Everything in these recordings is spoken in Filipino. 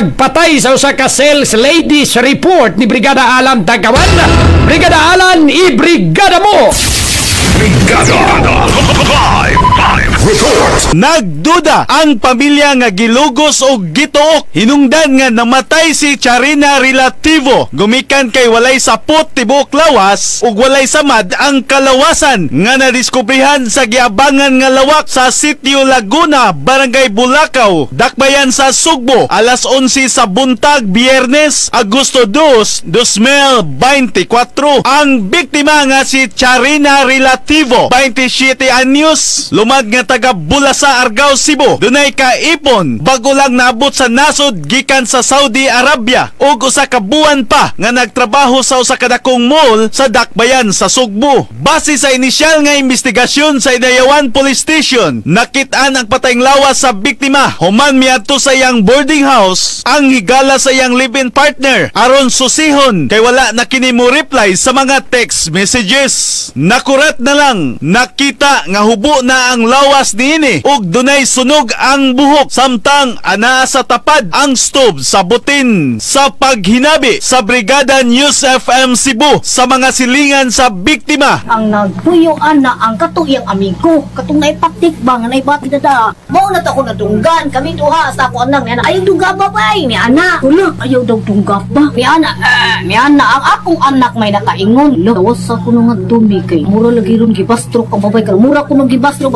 pagpatay sa usa ka sales ladies report ni Brigada Alan Tangkawan. Brigada Alan, i-brigada mo! Brigada Live Report. Nagduda ang pamilya nga gilugos o gituok. Hinungdan nga namatay si Charina Relativo. Gumikan kay walay sapot tibuok lawas ug walay samad ang kalawasan nga nadiskubrihan sa giabangan nga lawak sa Sitio Laguna, Barangay Bulacau, Dakbayan sa Sugbo, alas 11 sa buntag Biyernes, Agosto 2, 2024. Ang biktima nga si Charina Relativo, 27 anyos, lumad nga taga Bulasa, Argao, Cebu. Dunay kaipon bago lang naabot sa nasod gikan sa Saudi Arabia ug usa ka buwan pa nga nagtrabaho sa usa ka dakong mall sa Dakbayan sa Sugbo. Base sa inisyal nga investigasyon sa Idayawan Police Station, nakit-an ang patayng lawas sa biktima human miadto sa iyang boarding house ang higala sa iyang live-in partner aron susihon kay wala na kini mo reply sa mga text messages. Nakurat na lang nakita nga hubo na ang lawas niini ug dunay sunog ang buhok samtang anaa sa tapad ang stove sa butin. Sa paghinabi sa Brigada News FM Cebu sa mga silingan sa biktima, ang nagpuyuan na ang katuyang amigo katong naipatik ba nga naibati na da mao na ta ko nadunggan kami duha sa ako anang niya ayaw dungga ba bay mi ana wala ayaw daw dungga ba mi ana ang akong anak may nakaingon lo tawas sa kuno nga dumi kay mura lagi ron gibastro ka babay kay mura kuno gibastro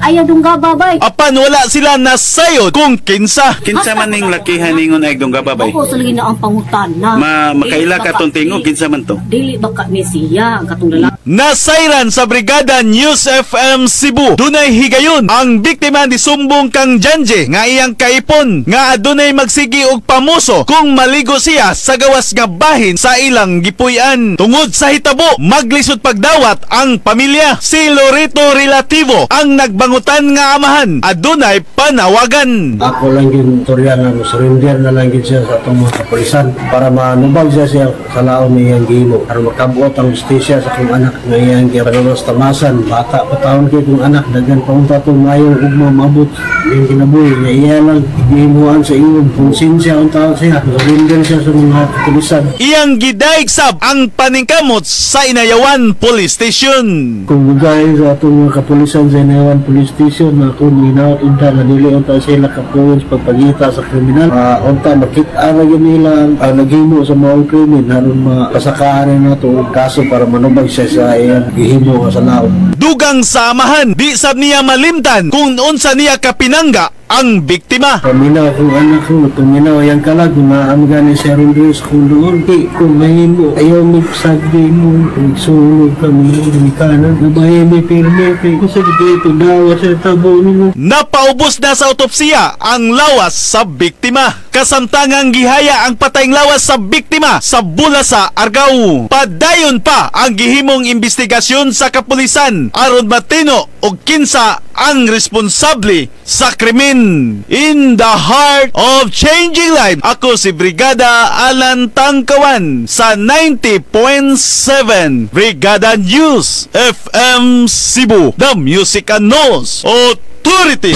ayaw dungga ba bay apan wala sila nasayod kung kinsa man ning lakihan ningon ay dungga babay. ako sa lagi na ang pangutan na makaila ka tong tingog kinsa man to. dili baka ni siya katong lalaki. Nasayran sa Brigada News FM Cebu. Dunay higayon ang biktima ni sumbong kang Janje nga iyang kaipon nga adunay magsigi og pamuso kung maligo siya sa gawas nga bahin sa ilang gipuy-an. Tungod sa hitabo, maglisod pagdawat ang pamilya. Si Lorito Relativo ang nagbangutan nga amahan adunay panawagan. Ako lang yung storya nga surrender na lang yun siya sa itong mga kapulisan para manubag siya sa laon niyang gihimo para makabuot ang justisya sa kong anak nga iyang gipanalos tamasan. Bata pa taon kayo kong anak dagan paunta itong mayong ugma mabot yung kinabuhi nga iya lang gihimuan sa iyong konsensya ang tawag siya surrender siya sa mga kapulisan. Iyang gidaigsab ang paningkamot sa Inayawan Police Station. Kung gagay sa itong mga kapulisan sa Inayawan Police Station na kung ginawat unta na dili unta sila kapulis pagpagita sa kriminal unta makita na yun nila ang naghimo sa mga krimen haron mapasakaan na ito kaso para manubag siya sa iyang gihimo sa laon. Dugang sa amahan, di sab niya malimtan kung unsa niya kapinangga ang biktima. Paminaw kung anak ko, tuminaw yung kalag, maamga ni Sir Andres kung doon. Kung mahimo, ayaw may sagdi mo, sulog kami ng kanan, nabahay may pirme, kung sa dito dawa sa tabo nimo. Napaubos na sa autopsiya ang lawas sa biktima. Kasamtangang gihaya ang patayng lawas sa biktima sa Bulasa, Argao. Padayon pa ang gihimong investigasyon sa kapulisan aron matino og kinsa ang responsable sa krimen. In the heart of changing life, ako si Brigada Alan Tangkawan sa 90.7 Brigada News FM Cebu, the Music and News Authority.